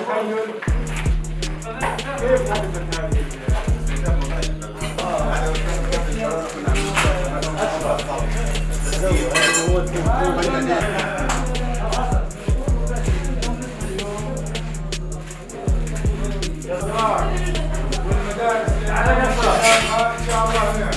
تخيل كيف حدثت هذه والمدارس على نفسها ان شاء الله.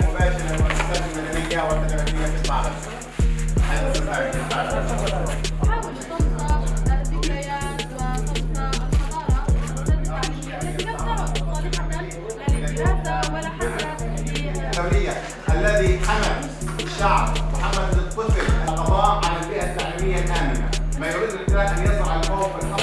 مباشرة المؤسسات المدنية والخدماتية في البحر. هذا الذكريات الدولية الذي حمل الشعب وحمل الطفل القضاء على البيئة التعليمية الآمنة. ما يريد الاحتلال أن يزرع الخوف والخطر.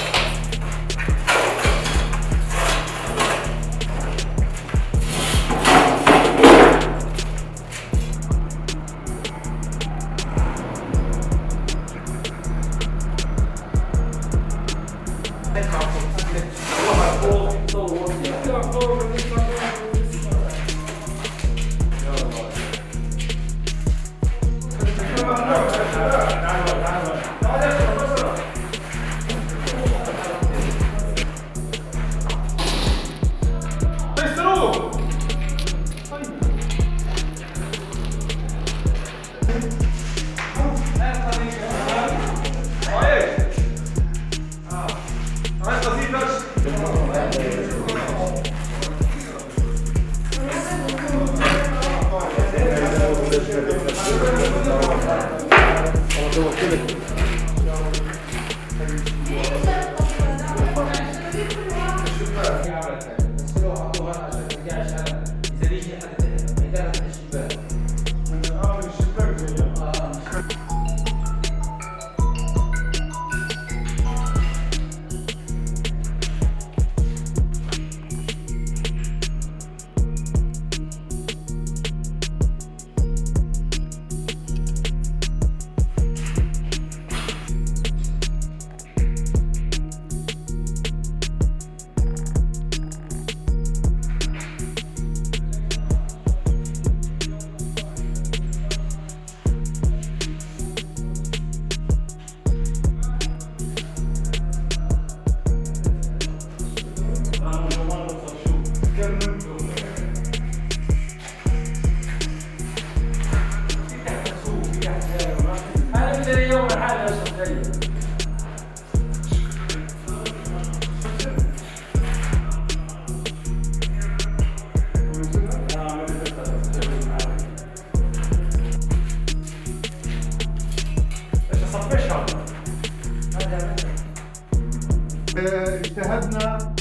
اجتهدنا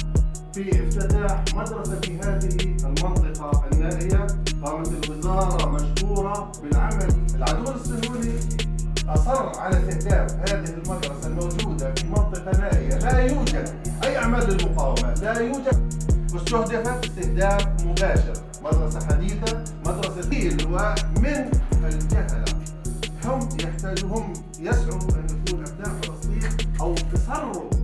في افتتاح مدرسة في هذه المنطقة النائية. قامت الوزارة مشكورة بالعمل. العدو الصهيوني أصر على استهداف هذه المدرسة الموجودة في منطقة نائية لا يوجد أي أعمال للمقاومة، لا يوجد، واستهدفت استهداف مباشر. مدرسة حديثة، مدرسة ثقيل، ومن الجهلة هم يسعوا أن يكون أبناء فلسطين أو تصروا